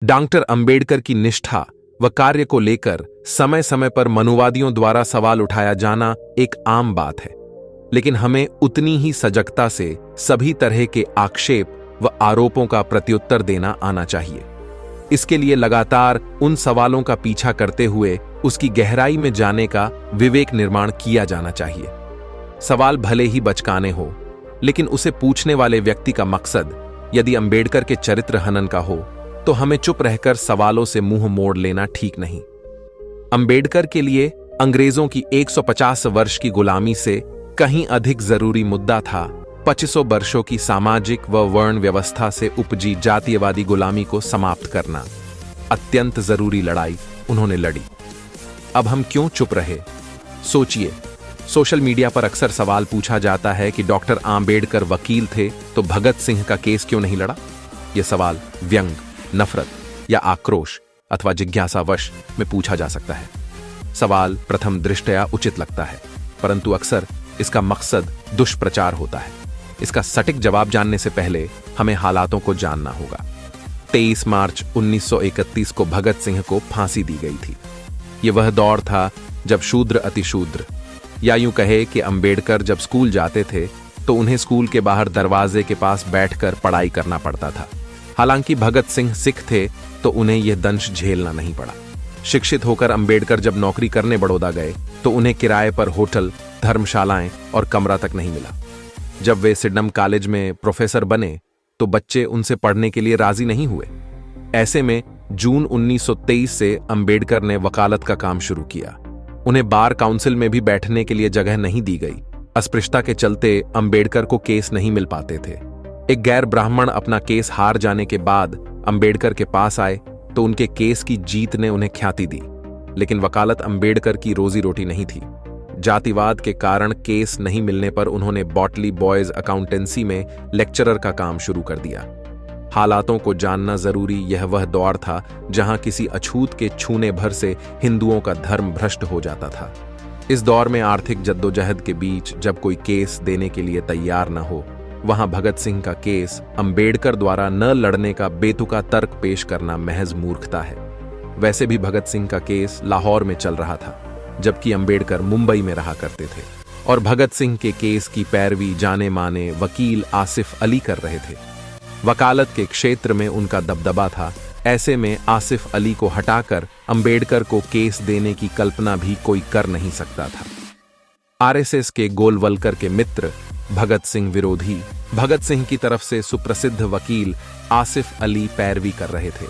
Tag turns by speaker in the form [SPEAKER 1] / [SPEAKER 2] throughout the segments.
[SPEAKER 1] Doctor Ambedkar की निष्ठा व कार्य को लेकर समय समय पर मनुवादियों द्वारा सवाल उठाया जाना एक आम बात है, लेकिन हमें उतनी ही सजगता से सभी तरह के आक्षेप व आरोपों का प्रत्युत्तर देना आना चाहिए। इसके लिए लगातार उन सवालों का पीछा करते हुए उसकी गहराई में जाने का विवेक निर्माण किया जाना चाहिए। सवाल भले ही बचकाने हो, लेकिन उसे पूछने वाले व्यक्ति का मकसद यदि अंबेडकर के चरित्र हनन का हो तो हमें चुप रहकर सवालों से मुंह मोड़ लेना ठीक नहीं। अंबेडकर के लिए अंग्रेजों की 150 वर्ष की गुलामी से कहीं अधिक जरूरी मुद्दा था 2500 वर्षों की सामाजिक व वर्ण व्यवस्था से उपजी जातीयवादी गुलामी को समाप्त करना। अत्यंत जरूरी लड़ाई उन्होंने लड़ी। अब हम क्यों चुप रहे? सोचिए, सोशल मीडिया पर अक्सर सवाल पूछा जाता है कि डॉक्टर आंबेडकर वकील थे तो भगत सिंह का केस क्यों नहीं लड़ा? यह सवाल व्यंग, नफरत या आक्रोश अथवा जिज्ञासावश में पूछा जा सकता है। सवाल प्रथम दृष्टया उचित लगता है, परंतु अक्सर इसका मकसद दुष्प्रचार होता है। इसका सटीक जवाब जानने से पहले हमें हालातों को जानना होगा। 23 मार्च 1931 को भगत सिंह को फांसी दी गई थी। यह वह दौर था जब शूद्र अतिशूद्र, या यूं कहे कि अंबेडकर जब स्कूल जाते थे तो उन्हें स्कूल के बाहर दरवाजे के पास बैठकर पढ़ाई करना पड़ता था। हालांकि भगत सिंह सिख थे तो उन्हें यह दंश झेलना नहीं पड़ा। शिक्षित होकर अंबेडकर जब नौकरी करने बड़ौदा गए तो उन्हें किराए पर होटल, धर्मशालाएं और कमरा तक नहीं मिला। जब वे सिडनम कॉलेज में प्रोफेसर बने तो बच्चे उनसे पढ़ने के लिए राजी नहीं हुए। ऐसे में जून 1923 से अंबेडकर ने वकालत का काम शुरू किया। उन्हें बार काउंसिल में भी बैठने के लिए जगह नहीं दी गई। अस्पृश्यता के चलते अंबेडकर को केस नहीं मिल पाते थे। एक गैर ब्राह्मण अपना केस हार जाने के बाद अंबेडकर के पास आए तो उनके केस की जीत ने उन्हें ख्याति दी, लेकिन वकालत अंबेडकर की रोजी रोटी नहीं थी। जातिवाद के कारण केस नहीं मिलने पर उन्होंने बॉटली बॉयज अकाउंटेंसी में लेक्चरर का काम शुरू कर दिया। हालातों को जानना जरूरी, यह वह दौर था जहां किसी अछूत के छूने भर से हिंदुओं का धर्म भ्रष्ट हो जाता था। इस दौर में आर्थिक जद्दोजहद के बीच जब कोई केस देने के लिए तैयार न हो, वहां भगत सिंह का केस अंबेडकर द्वारा न लड़ने का बेतुका तर्क पेश करना महज मूर्खता है। वैसे भी भगत सिंह का केस लाहौर में चल रहा था, जबकि अंबेडकर मुंबई में रहा करते थे और भगत सिंह के केस की पैरवी जाने माने वकील आसिफ अली कर रहे थे। वकालत के क्षेत्र में उनका दबदबा था। ऐसे में आसिफ अली को हटाकर अंबेडकर को केस देने की कल्पना भी कोई कर नहीं सकता था। आरएसएस के गोलवलकर के मित्र, भगत सिंह विरोधी, भगत सिंह की तरफ से सुप्रसिद्ध वकील आसिफ अली पैरवी कर रहे थे।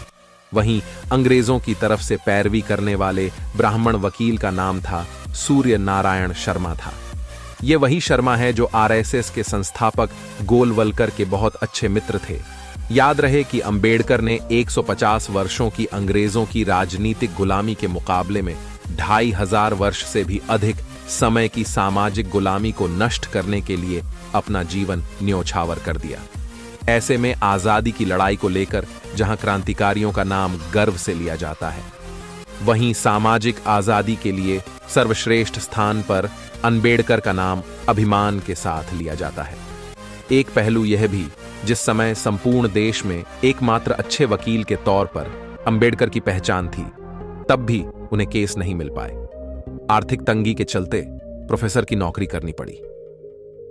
[SPEAKER 1] वहीं अंग्रेजों की तरफ से पैरवी करने वाले ब्राह्मण वकील का नाम था सूर्य नारायण शर्मा था। ये वही शर्मा है जो आरएसएस के संस्थापक गोलवलकर के बहुत अच्छे मित्र थे। याद रहे कि अंबेडकर ने 150 वर्षों की अंग्रेजों की राजनीतिक गुलामी के मुकाबले में 2500 वर्ष से भी अधिक समय की सामाजिक गुलामी को नष्ट करने के लिए अपना जीवन न्योछावर कर दिया। ऐसे में आजादी की लड़ाई को लेकर जहां क्रांतिकारियों का नाम गर्व से लिया जाता है, वहीं सामाजिक आजादी के लिए सर्वश्रेष्ठ स्थान पर अंबेडकर का नाम अभिमान के साथ लिया जाता है। एक पहलू यह भी, जिस समय संपूर्ण देश में एकमात्र अच्छे वकील के तौर पर अंबेडकर की पहचान थी, तब भी उन्हें केस नहीं मिल पाए। आर्थिक तंगी के चलते प्रोफेसर की नौकरी करनी पड़ी।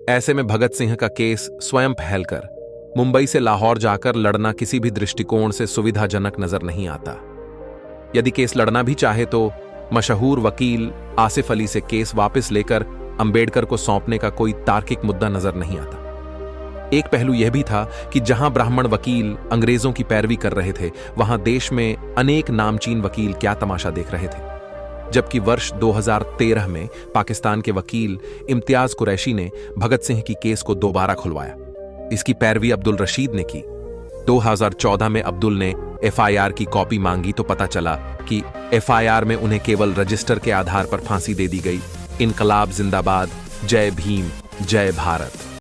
[SPEAKER 1] ऐसे में भगत सिंह का केस स्वयं फैलकर मुंबई से लाहौर जाकर लड़ना किसी भी दृष्टिकोण से सुविधाजनक नजर नहीं आता। यदि केस लड़ना भी चाहे तो मशहूर वकील आसिफ अली से केस वापस लेकर अंबेडकर को सौंपने का कोई तार्किक मुद्दा नजर नहीं आता। एक पहलू यह भी था कि जहां ब्राह्मण वकील अंग्रेजों की पैरवी कर रहे थे, वहां देश में अनेक नामचीन वकील क्या तमाशा देख रहे थे। जबकि वर्ष 2013 में पाकिस्तान के वकील इम्तियाज कुरैशी ने भगत सिंह की केस को दोबारा खुलवाया। इसकी पैरवी अब्दुल रशीद ने की। 2014 में अब्दुल ने एफआईआर की कॉपी मांगी तो पता चला कि एफआईआर में उन्हें केवल रजिस्टर के आधार पर फांसी दे दी गई। इनकलाब जिंदाबाद, जय भीम, जय भारत।